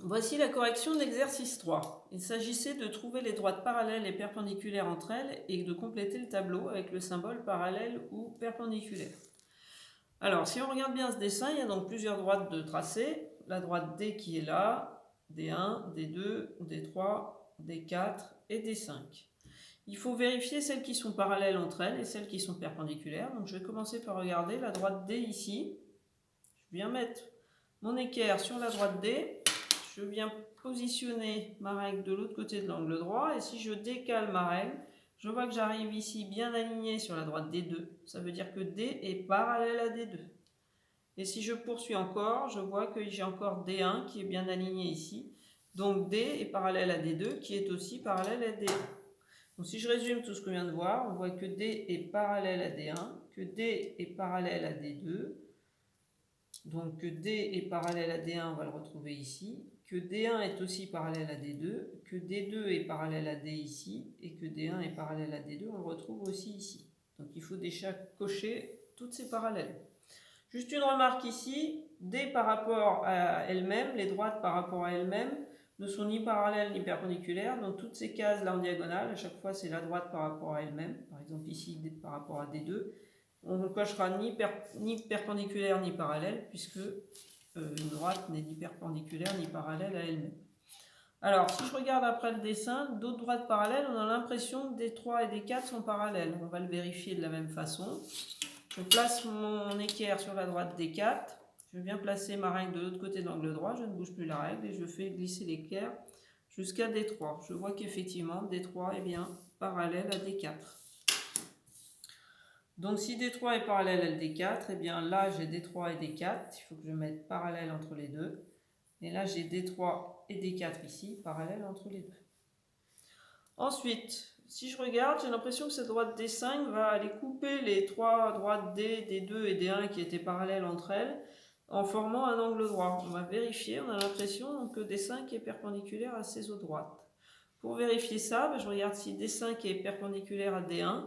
Voici la correction de l'exercice 3. Il s'agissait de trouver les droites parallèles et perpendiculaires entre elles et de compléter le tableau avec le symbole parallèle ou perpendiculaire. Alors, si on regarde bien ce dessin, il y a donc plusieurs droites de tracé. La droite D qui est là, D1, D2, D3, D4 et D5. Il faut vérifier celles qui sont parallèles entre elles et celles qui sont perpendiculaires. Donc je vais commencer par regarder la droite D ici. Je viens mettre mon équerre sur la droite D. Je viens positionner ma règle de l'autre côté de l'angle droit. Et si je décale ma règle, je vois que j'arrive ici bien aligné sur la droite D2. Ça veut dire que D est parallèle à D2. Et si je poursuis encore, je vois que j'ai encore D1 qui est bien aligné ici. Donc D est parallèle à D2 qui est aussi parallèle à D1. Donc si je résume tout ce qu'on vient de voir, on voit que D est parallèle à D1, que D est parallèle à D2. Donc que D est parallèle à D1, on va le retrouver ici. Que D1 est aussi parallèle à D2, que D2 est parallèle à D ici, et que D1 est parallèle à D2, on le retrouve aussi ici. Donc il faut déjà cocher toutes ces parallèles. Juste une remarque ici, D par rapport à elle-même, les droites par rapport à elles-mêmes, ne sont ni parallèles ni perpendiculaires. Donc toutes ces cases là en diagonale, à chaque fois c'est la droite par rapport à elle-même. Par exemple ici D par rapport à D2. On ne cochera ni perpendiculaire ni parallèle, puisque une droite n'est ni perpendiculaire ni parallèle à elle-même. Alors, si je regarde après le dessin, d'autres droites parallèles, on a l'impression que D3 et D4 sont parallèles. On va le vérifier de la même façon. Je place mon équerre sur la droite D4. Je viens placer ma règle de l'autre côté de l'angle droit. Je ne bouge plus la règle et je fais glisser l'équerre jusqu'à D3. Je vois qu'effectivement, D3 est bien parallèle à D4. Donc si D3 est parallèle à D4, et bien là j'ai D3 et D4, il faut que je mette parallèle entre les deux. Et là j'ai D3 et D4 ici, parallèle entre les deux. Ensuite, si je regarde, j'ai l'impression que cette droite D5 va aller couper les trois droites D, D2 et D1 qui étaient parallèles entre elles, en formant un angle droit. On va vérifier, on a l'impression que D5 est perpendiculaire à ces autres droites. Pour vérifier ça, je regarde si D5 est perpendiculaire à D1.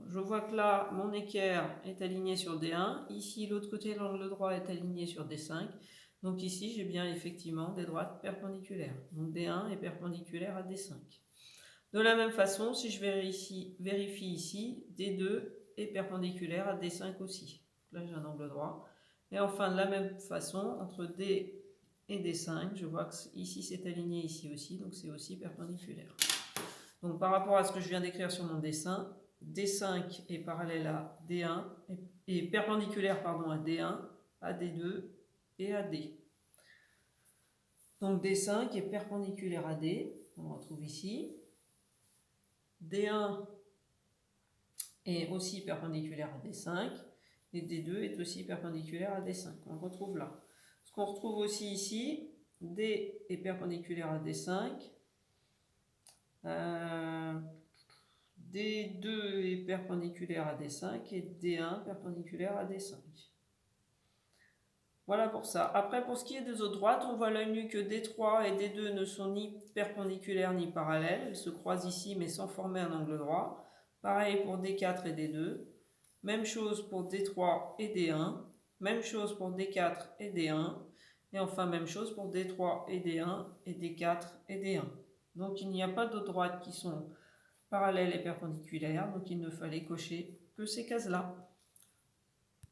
Je vois que là, mon équerre est aligné sur D1. Ici, l'autre côté de l'angle droit est aligné sur D5. Donc ici, j'ai bien effectivement des droites perpendiculaires. Donc D1 est perpendiculaire à D5. De la même façon, si je vérifie ici, D2 est perpendiculaire à D5 aussi. Là, j'ai un angle droit. Et enfin, de la même façon, entre D et D5, je vois que ici c'est aligné, ici aussi, donc c'est aussi perpendiculaire. Donc par rapport à ce que je viens d'écrire sur mon dessin, D5 est parallèle à D1, est perpendiculaire à D1, à D2 et à D. Donc D5 est perpendiculaire à D, on le retrouve ici. D1 est aussi perpendiculaire à D5, et D2 est aussi perpendiculaire à D5. On le retrouve là. Ce qu'on retrouve aussi ici, D est perpendiculaire à D5, D2 est perpendiculaire à D5 et D1 perpendiculaire à D5. Voilà pour ça. Après, pour ce qui est des autres droites, on voit à l'œil nu que D3 et D2 ne sont ni perpendiculaires ni parallèles. Elles se croisent ici mais sans former un angle droit. Pareil pour D4 et D2. Même chose pour D3 et D1. Même chose pour D4 et D1. Et enfin, même chose pour D3 et D1 et D4 et D1. Donc il n'y a pas d'autres droites qui sont parallèles et perpendiculaires. Donc il ne fallait cocher que ces cases-là.